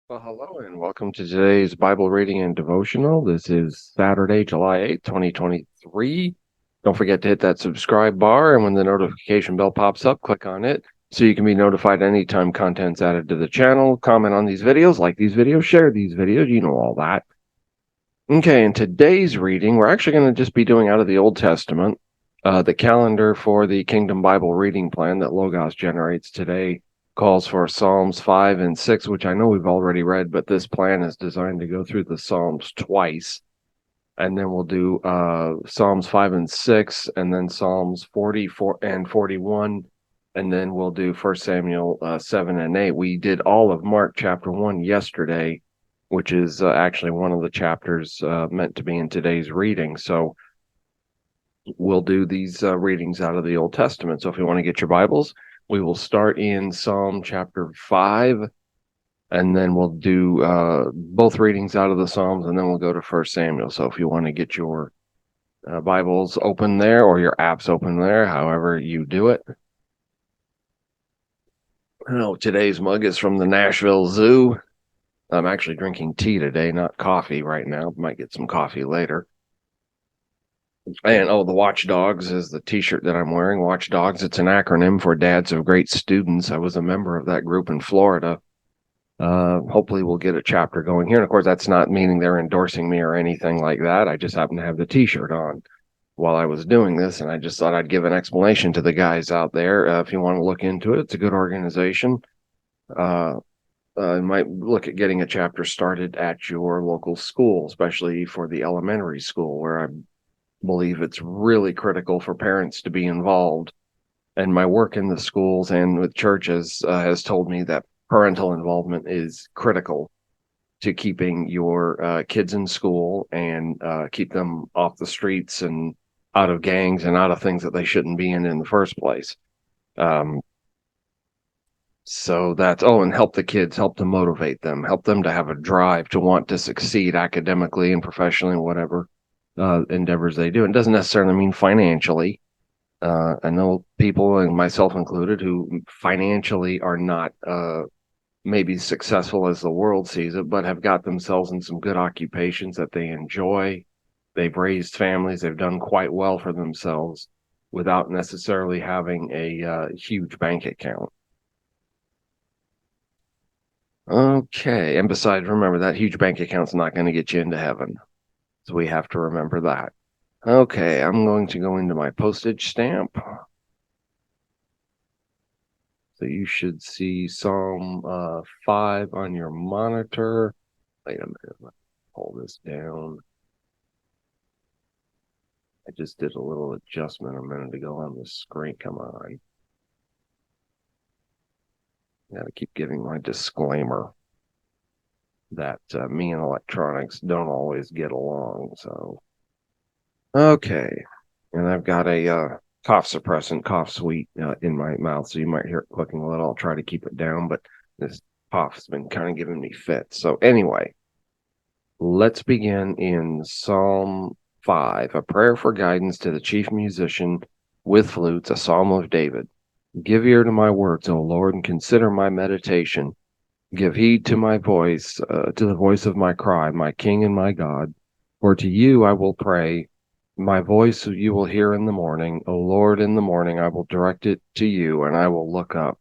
Well, hello and welcome to today's Bible reading and devotional. This is Saturday, July 8th, 2023. Don't forget to hit that subscribe bar, and when the notification bell pops up, click on it so you can be notified anytime content's added to the channel. Comment on these videos, like these videos, share these videos, you know all that. Okay, in today's reading, we're actually going to just be doing out of the Old Testament. The calendar for the Kingdom Bible reading plan that Logos generates today calls for Psalms 5 and 6, which I know we've already read, but this plan is designed to go through the Psalms twice. And then we'll do Psalms 5 and 6, and then Psalms 44 and 41, and then we'll do 1 Samuel 7 and 8. We did all of Mark chapter 1 yesterday, which is actually one of the chapters meant to be in today's reading. So we'll do these readings out of the Old Testament. So if you want to get your Bibles, we will start in Psalm chapter 5, and then we'll do both readings out of the Psalms, and then we'll go to 1 Samuel. So if you want to get your Bibles open there or your apps open there, however you do it. Oh, today's mug is from the Nashville Zoo. I'm actually drinking tea today, not coffee right now. Might get some coffee later. And the Watchdogs is the t-shirt that I'm wearing. Watchdogs, it's an acronym for Dads of Great Students. I was a member of that group in Florida. Hopefully we'll get a chapter going here. And of course, that's not meaning they're endorsing me or anything like that. I just happen to have the t-shirt on while I was doing this, and I just thought I'd give an explanation to the guys out there. If you want to look into it, it's a good organization. You might look at getting a chapter started at your local school, especially for the elementary school, where I believe it's really critical for parents to be involved. And my work in the schools and with churches has told me that parental involvement is critical to keeping your kids in school and keep them off the streets and out of gangs and out of things that they shouldn't be in the first place. So that's, and help the kids, help to motivate them, help them to have a drive to want to succeed academically and professionally, whatever endeavors they do. It doesn't necessarily mean financially. I know people, and myself included, who financially are not maybe successful as the world sees it, but have got themselves in some good occupations that they enjoy. They've raised families. They've done quite well for themselves without necessarily having a huge bank account. Okay. And besides, remember that huge bank account's not going to get you into heaven. So we have to remember that. Okay. I'm going to go into my postage stamp. So you should see Psalm 5 on your monitor. Wait a minute. Let me pull this down. I just did a little adjustment a minute ago on the screen. Come on. Gotta keep giving my disclaimer that me and electronics don't always get along. So, okay. And I've got a cough suppressant, cough sweet in my mouth. So you might hear it clicking a little. I'll try to keep it down, but this cough's been kind of giving me fits. So anyway, let's begin in Psalm 5, a prayer for guidance to the chief musician with flutes, a psalm of David. Give ear to my words, O Lord, and consider my meditation. Give heed to my voice, to the voice of my cry, my King and my God. For to you I will pray. My voice you will hear in the morning. O Lord, in the morning I will direct it to you, and I will look up.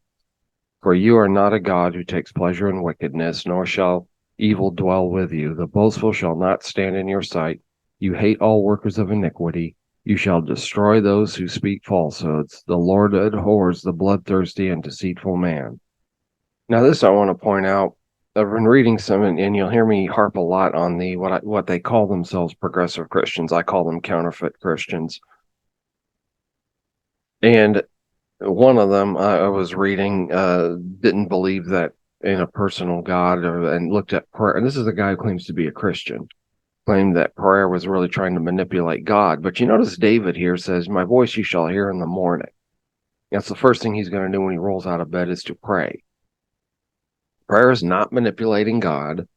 For you are not a God who takes pleasure in wickedness, nor shall evil dwell with you. The boastful shall not stand in your sight. You hate all workers of iniquity. You shall destroy those who speak falsehoods. The Lord abhors the bloodthirsty and deceitful man. Now, this I want to point out. I've been reading some, and you'll hear me harp a lot on the what they call themselves progressive Christians. I call them counterfeit Christians. And one of them I was reading didn't believe that in a personal God, and looked at prayer. And this is a guy who claims to be a Christian, claimed that prayer was really trying to manipulate God. But you notice David here says, "My voice you shall hear in the morning." That's the first thing he's going to do when he rolls out of bed, is to pray. Prayer is not manipulating God.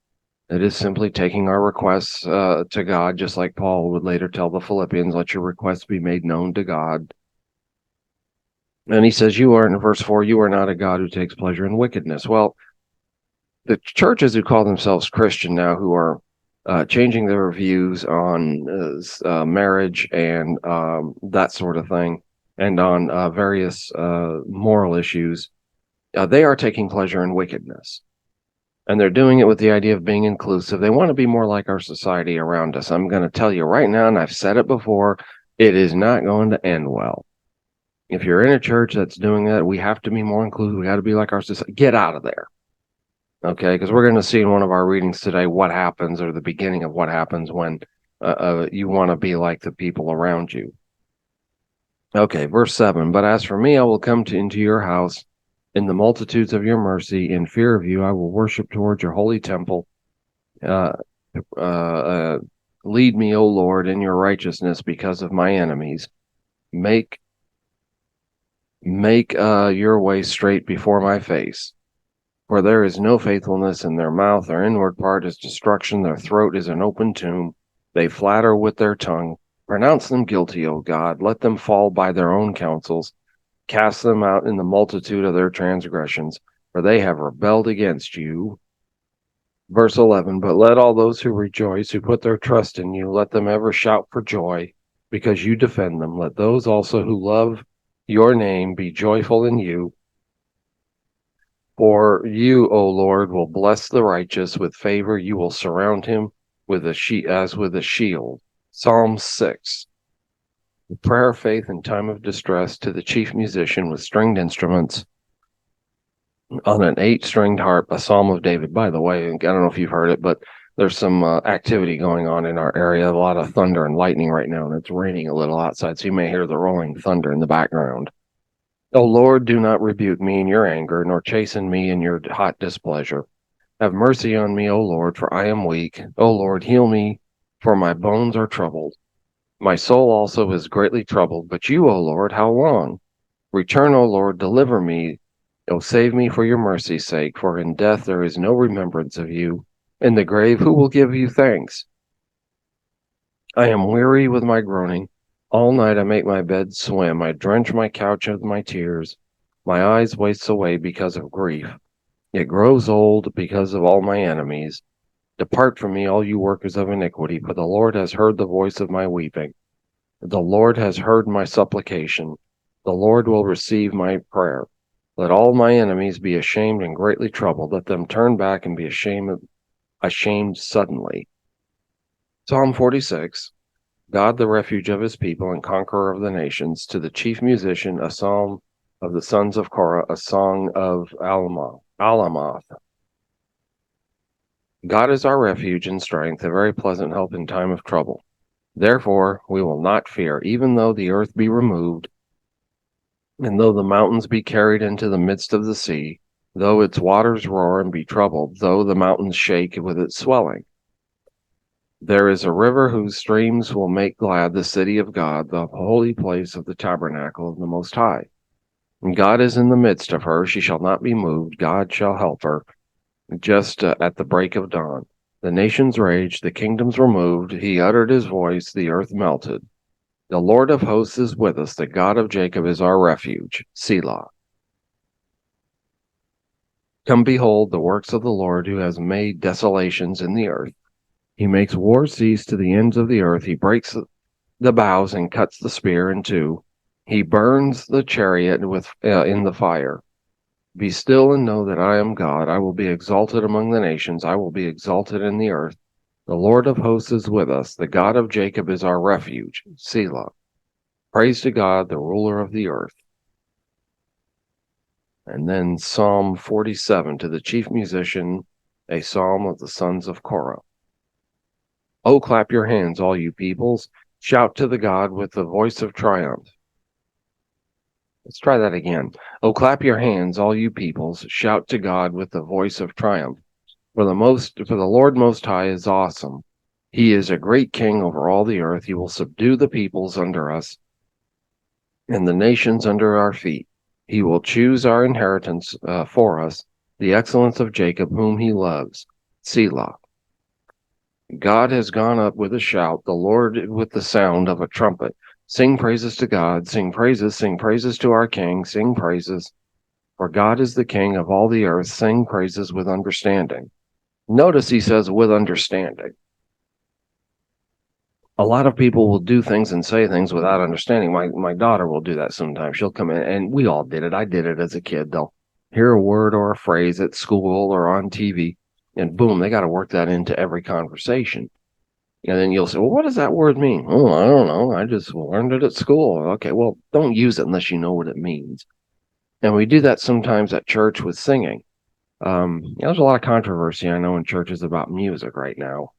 It is simply taking our requests to God, just like Paul would later tell the Philippians, let your requests be made known to God. And he says, in verse 4, you are not a God who takes pleasure in wickedness. Well, the churches who call themselves Christian now, who are changing their views on marriage and that sort of thing, and on various moral issues, they are taking pleasure in wickedness. And they're doing it with the idea of being inclusive. They want to be more like our society around us. I'm going to tell you right now, and I've said it before, it is not going to end well. If you're in a church that's doing that, we have to be more inclusive. We got to be like our society. Get out of there. Okay, because we're going to see in one of our readings today what happens, or the beginning of what happens when you want to be like the people around you. Okay, verse 7. But as for me, I will come into your house in the multitudes of your mercy. In fear of you, I will worship towards your holy temple. Uh, Lead me, O Lord, in your righteousness because of my enemies. Make your way straight before my face. For there is no faithfulness in their mouth. Their inward part is destruction. Their throat is an open tomb. They flatter with their tongue. Pronounce them guilty, O God. Let them fall by their own counsels. Cast them out in the multitude of their transgressions, for they have rebelled against you. Verse 11, but let all those who rejoice, who put their trust in you, let them ever shout for joy, because you defend them. Let those also who love your name be joyful in you. For you, O Lord, will bless the righteous with favor. You will surround him with as with a shield. Psalm 6. The prayer of faith in time of distress, to the chief musician with stringed instruments on an 8-stringed harp, a psalm of David. By the way, I don't know if you've heard it, but there's some activity going on in our area, a lot of thunder and lightning right now, and it's raining a little outside, so you may hear the rolling thunder in the background. O Lord, do not rebuke me in your anger, nor chasten me in your hot displeasure. Have mercy on me, O Lord, for I am weak. O Lord, heal me, for my bones are troubled. My soul also is greatly troubled, but you, O Lord, how long? Return, O Lord, deliver me. O save me for your mercy's sake, for in death there is no remembrance of you. In the grave, who will give you thanks? I am weary with my groaning. All night I make my bed swim. I drench my couch with my tears. My eyes waste away because of grief. It grows old because of all my enemies. Depart from me, all you workers of iniquity, for the Lord has heard the voice of my weeping. The Lord has heard my supplication. The Lord will receive my prayer. Let all my enemies be ashamed and greatly troubled. Let them turn back and be ashamed suddenly. Psalm 46. God, the refuge of his people and conqueror of the nations, to the chief musician, a psalm of the sons of Korah, a song of Alamoth. God is our refuge and strength, a very pleasant help in time of trouble. Therefore we will not fear, even though the earth be removed, and though the mountains be carried into the midst of the sea, though its waters roar and be troubled, though the mountains shake with its swelling. There is a river whose streams will make glad the city of God, the holy place of the tabernacle of the Most High. And God is in the midst of her. She shall not be moved. God shall help her just at the break of dawn. The nations raged, the kingdoms were moved. He uttered his voice, the earth melted. The Lord of hosts is with us. The God of Jacob is our refuge. Selah. Come behold the works of the Lord, who has made desolations in the earth. He makes war cease to the ends of the earth. He breaks the bows and cuts the spear in two. He burns the chariot in the fire. Be still and know that I am God. I will be exalted among the nations. I will be exalted in the earth. The Lord of hosts is with us. The God of Jacob is our refuge. Selah. Praise to God, the ruler of the earth. And then Psalm 47, to the chief musician, a psalm of the sons of Korah. Oh, clap your hands, all you peoples. Shout to the God with the voice of triumph. Let's try that again. Oh, clap your hands, all you peoples. Shout to God with the voice of triumph. For the Lord Most High is awesome. He is a great king over all the earth. He will subdue the peoples under us and the nations under our feet. He will choose our inheritance for us, the excellence of Jacob, whom he loves. Selah. God has gone up with a shout, the Lord with the sound of a trumpet. Sing praises to God, sing praises to our King, sing praises. For God is the King of all the earth. Sing praises with understanding. Notice he says with understanding. A lot of people will do things and say things without understanding. My daughter will do that sometimes. She'll come in, and we all did it. I did it as a kid. They'll hear a word or a phrase at school or on TV, and boom, they got to work that into every conversation. And then you'll say, well, what does that word mean? Oh, I don't know. I just learned it at school. Okay, well, don't use it unless you know what it means. And we do that sometimes at church with singing. There's a lot of controversy, I know, in churches about music right now.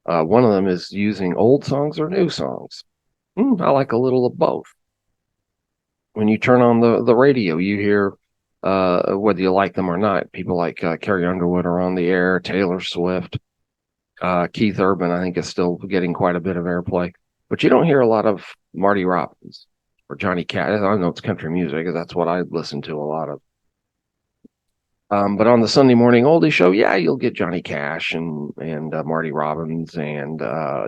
One of them is using old songs or new songs. I like a little of both. When you turn on the radio, you hear, whether you like them or not, people like Carrie Underwood are on the air, Taylor Swift, Keith Urban, I think, is still getting quite a bit of airplay. But you don't hear a lot of Marty Robbins or Johnny Cash. I know it's country music, because that's what I listen to a lot of. But on the Sunday morning oldie show, yeah, you'll get Johnny Cash and Marty Robbins and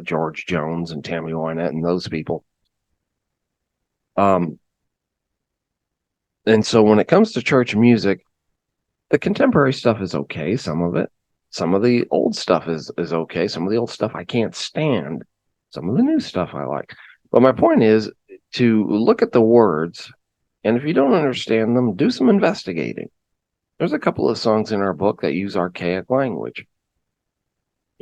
George Jones and Tammy Wynette and those people. And so when it comes to church music, the contemporary stuff is okay. Some of it, some of the old stuff is okay. Some of the old stuff I can't stand. Some of the new stuff I like. But my point is to look at the words, and if you don't understand them, do some investigating. There's a couple of songs in our book that use archaic language.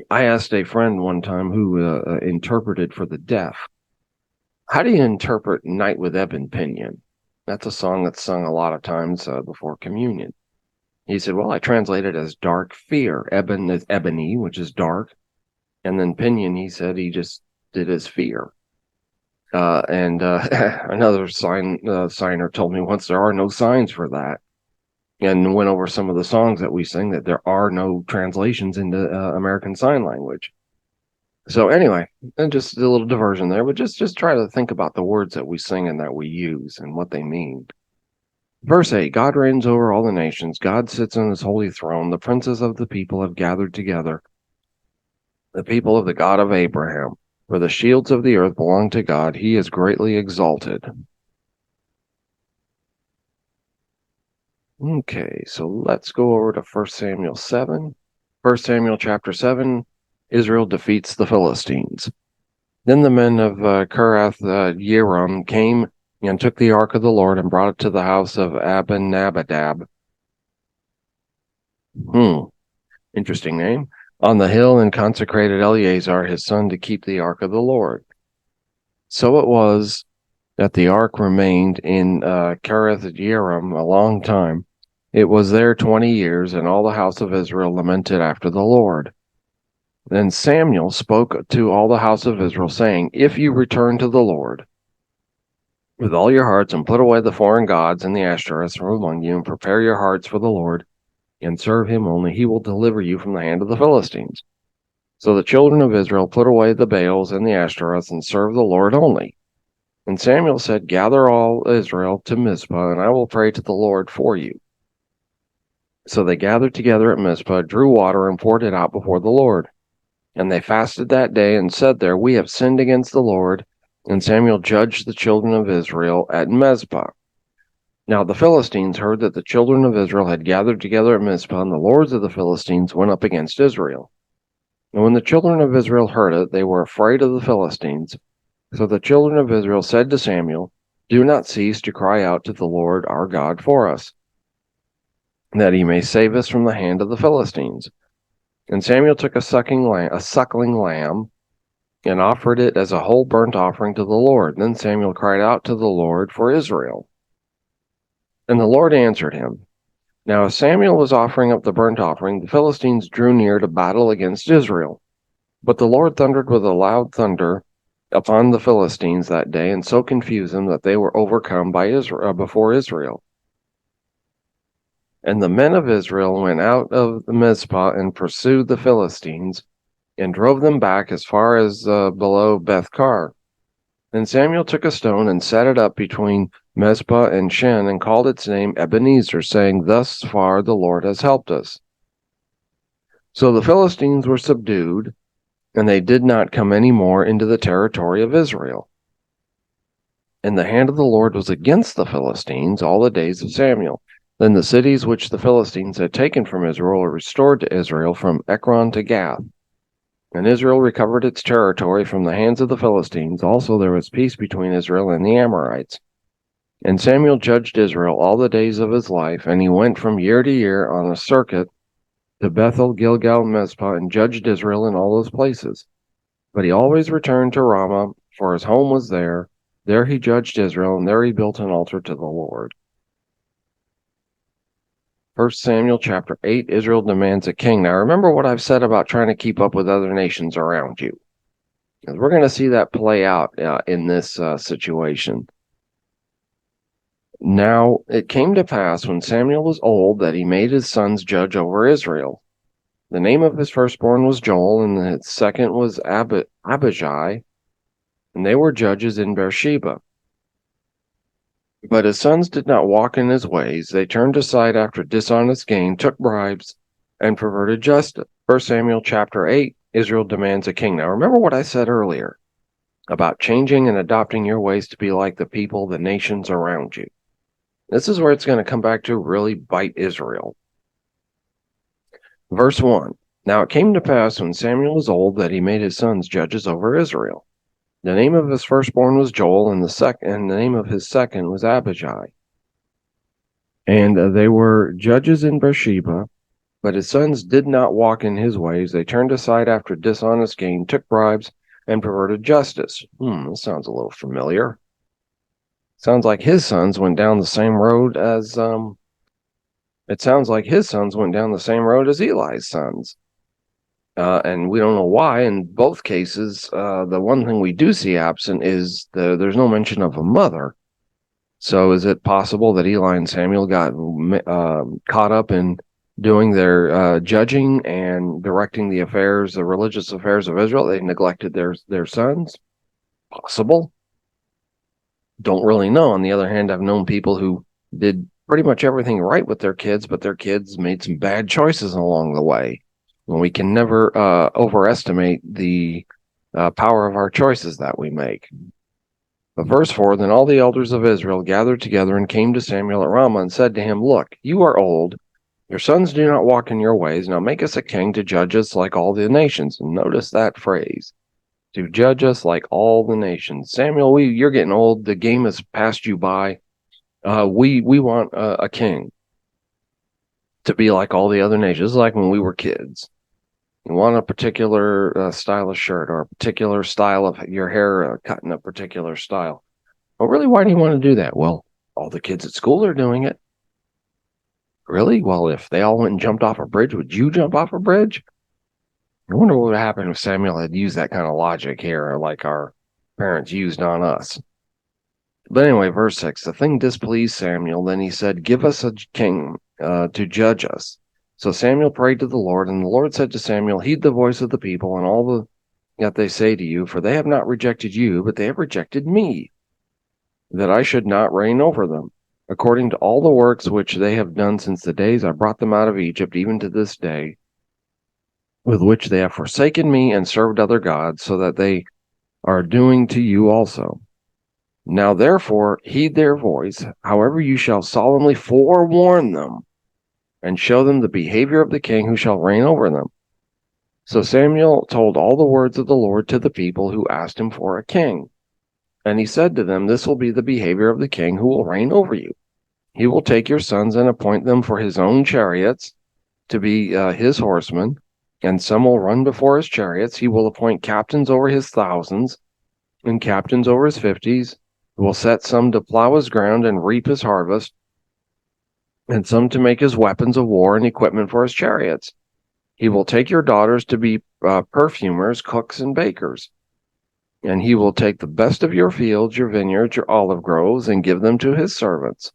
I asked a friend one time who interpreted for the deaf, how do you interpret Night with Ebon Pinion? That's a song that's sung a lot of times before communion. He said, well, I translate it as dark fear. Ebon is ebony, which is dark. And then pinion, he said, he just did as fear. Another signer told me once there are no signs for that. And went over some of the songs that we sing that there are no translations into American Sign Language. So anyway, and just a little diversion there, but just try to think about the words that we sing and that we use and what they mean. Verse 8, God reigns over all the nations. God sits on his holy throne. The princes of the people have gathered together. The people of the God of Abraham. For the shields of the earth belong to God. He is greatly exalted. Okay, so let's go over to 1 Samuel 7. 1 Samuel chapter 7, Israel defeats the Philistines. Then the men of Kirath Jearim came and took the ark of the Lord and brought it to the house of Abinadab. Interesting name. On the hill, and consecrated Eleazar his son to keep the ark of the Lord. So it was that the ark remained in Kirath Jearim a long time. It was there 20 years, and all the house of Israel lamented after the Lord. Then Samuel spoke to all the house of Israel, saying, if you return to the Lord with all your hearts, and put away the foreign gods and the Ashtoreths from among you, and prepare your hearts for the Lord, and serve him only, he will deliver you from the hand of the Philistines. So the children of Israel put away the Baals and the Ashtoreths, and served the Lord only. And Samuel said, gather all Israel to Mizpah, and I will pray to the Lord for you. So they gathered together at Mizpah, drew water, and poured it out before the Lord. And they fasted that day, and said there, we have sinned against the Lord. And Samuel judged the children of Israel at Mizpah. Now the Philistines heard that the children of Israel had gathered together at Mizpah, and the lords of the Philistines went up against Israel. And when the children of Israel heard it, they were afraid of the Philistines. So the children of Israel said to Samuel, do not cease to cry out to the Lord our God for us, that he may save us from the hand of the Philistines. And Samuel took a suckling lamb, and offered it as a whole burnt offering to the Lord. Then Samuel cried out to the Lord for Israel. And the Lord answered him. Now as Samuel was offering up the burnt offering, the Philistines drew near to battle against Israel. But the Lord thundered with a loud thunder upon the Philistines that day, and so confused them that they were overcome by Israel before Israel. And the men of Israel went out of the Mizpah and pursued the Philistines, and drove them back as far as below Beth-kar. Then Samuel took a stone and set it up between Mizpah and Shen, and called its name Ebenezer, saying, thus far the Lord has helped us. So the Philistines were subdued, and they did not come any more into the territory of Israel. And the hand of the Lord was against the Philistines all the days of Samuel. Then the cities which the Philistines had taken from Israel were restored to Israel from Ekron to Gath. And Israel recovered its territory from the hands of the Philistines. Also there was peace between Israel and the Amorites. And Samuel judged Israel all the days of his life, and he went from year to year on a circuit to Bethel, Gilgal, and Mizpah, and judged Israel in all those places. But he always returned to Ramah, for his home was there. There he judged Israel, and there he built an altar to the Lord. 1 Samuel chapter 8, Israel demands a king. Now remember what I've said about trying to keep up with other nations around you. Because we're going to see that play out in this situation. Now it came to pass when Samuel was old that he made his sons judge over Israel. The name of his firstborn was Joel, and his second was Abijah, and they were judges in Beersheba. But his sons did not walk in his ways. They turned aside after dishonest gain, took bribes, and perverted justice. 1 Samuel chapter 8, Israel demands a king. Now remember what I said earlier about changing and adopting your ways to be like the people, the nations around you. This is where it's going to come back to really bite Israel. Verse 1. Now it came to pass when Samuel was old that he made his sons judges over Israel. The name of his firstborn was Joel, and the name of his second was Abijah. And they were judges in Beersheba, but his sons did not walk in his ways. They turned aside after dishonest gain, took bribes, and perverted justice. This sounds a little familiar. Sounds like his sons went down the same road as Eli's sons. And we don't know why. In both cases, the one thing we do see absent is there's no mention of a mother. So is it possible that Eli and Samuel got caught up in doing their judging and directing the religious affairs of Israel? They neglected their sons? Possible. Don't really know. On the other hand, I've known people who did pretty much everything right with their kids, but their kids made some bad choices along the way. And we can never overestimate the power of our choices that we make. But verse 4, then all the elders of Israel gathered together and came to Samuel at Ramah and said to him, look, you are old. Your sons do not walk in your ways. Now make us a king to judge us like all the nations. And notice that phrase, to judge us like all the nations. Samuel, you're getting old. The game has passed you by. We want a king to be like all the other nations, like when we were kids. You want a particular style of shirt or a particular style of your hair cut in a particular style. Well, really, why do you want to do that? Well, all the kids at school are doing it. Really? Well, if they all went and jumped off a bridge, would you jump off a bridge? I wonder what would happen if Samuel had used that kind of logic here, like our parents used on us. But anyway, verse 6, the thing displeased Samuel. Then he said, give us a king to judge us. So Samuel prayed to the Lord, and the Lord said to Samuel, heed the voice of the people and all that they say to you, for they have not rejected you, but they have rejected me, that I should not reign over them, according to all the works which they have done since the days I brought them out of Egypt, even to this day, with which they have forsaken me and served other gods, so that they are doing to you also. Now therefore heed their voice, however you shall solemnly forewarn them, and show them the behavior of the king who shall reign over them. So Samuel told all the words of the Lord to the people who asked him for a king. And he said to them, this will be the behavior of the king who will reign over you. He will take your sons and appoint them for his own chariots to be his horsemen, and some will run before his chariots. He will appoint captains over his thousands and captains over his 50s. He will set some to plow his ground and reap his harvest, and some to make his weapons of war and equipment for his chariots. He will take your daughters to be perfumers, cooks, and bakers. And he will take the best of your fields, your vineyards, your olive groves, and give them to his servants.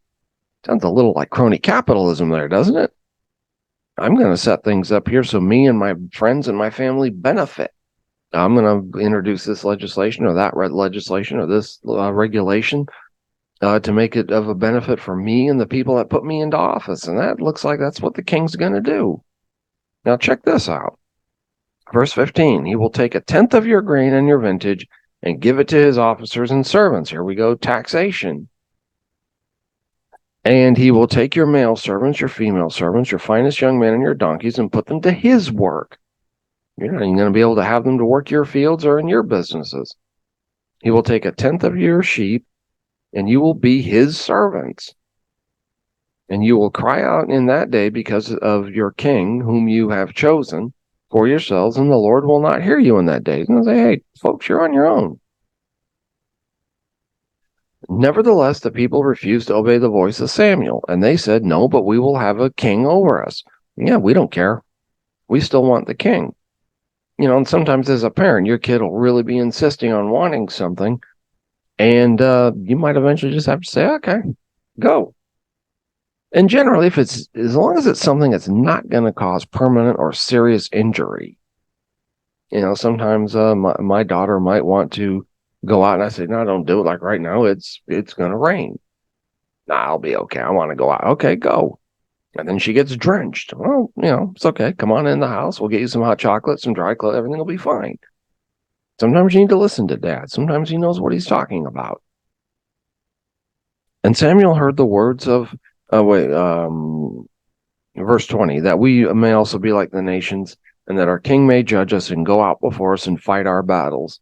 Sounds a little like crony capitalism there, doesn't it? I'm going to set things up here so me and my friends and my family benefit. I'm going to introduce this legislation or that legislation or this regulation to make it of a benefit for me and the people that put me into office. And that looks like that's what the king's going to do. Now check this out. Verse 15, he will take 1/10 of your grain and your vintage and give it to his officers and servants. Here we go, taxation. And he will take your male servants, your female servants, your finest young men, and your donkeys and put them to his work. You're not even going to be able to have them to work your fields or in your businesses. He will take a tenth of your sheep, and you will be his servants. And you will cry out in that day because of your king, whom you have chosen for yourselves, and the Lord will not hear you in that day. He's going to say, hey, folks, you're on your own. Nevertheless, the people refused to obey the voice of Samuel, and they said, no, but we will have a king over us. Yeah, we don't care. We still want the king. And sometimes as a parent, your kid will really be insisting on wanting something, and you might eventually just have to say, okay, go. And generally, if it's as long as it's something that's not going to cause permanent or serious injury, sometimes my daughter might want to go out, and I say, no, don't do it. Like right now, it's going to rain. Nah, I'll be okay. I want to go out. Okay, go. And then she gets drenched. Well, it's okay. Come on in the house. We'll get you some hot chocolate, some dry clothes. Everything will be fine. Sometimes you need to listen to Dad. Sometimes he knows what he's talking about. And Samuel heard the words of, verse 20, that we may also be like the nations, and that our king may judge us and go out before us and fight our battles.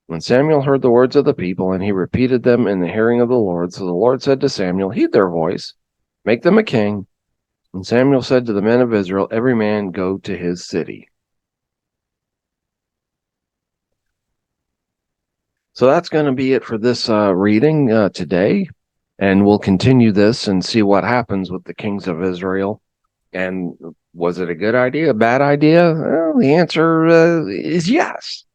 When Samuel heard the words of the people, and he repeated them in the hearing of the Lord, so the Lord said to Samuel, heed their voice, make them a king. And Samuel said to the men of Israel, every man go to his city. So that's going to be it for this reading today. And we'll continue this and see what happens with the kings of Israel. And was it a good idea, a bad idea? Well, the answer is yes.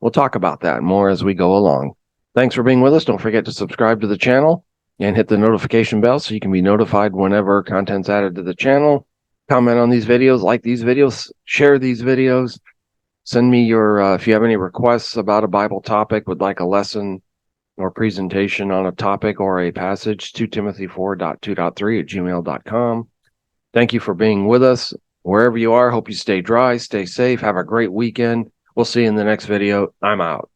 We'll talk about that more as we go along. Thanks for being with us. Don't forget to subscribe to the channel and hit the notification bell so you can be notified whenever content's added to the channel. Comment on these videos, like these videos, share these videos. Send me your, if you have any requests about a Bible topic, would like a lesson or presentation on a topic or a passage, 2 Timothy 4.2.3@gmail.com. Thank you for being with us. Wherever you are, hope you stay dry, stay safe, have a great weekend. We'll see you in the next video. I'm out.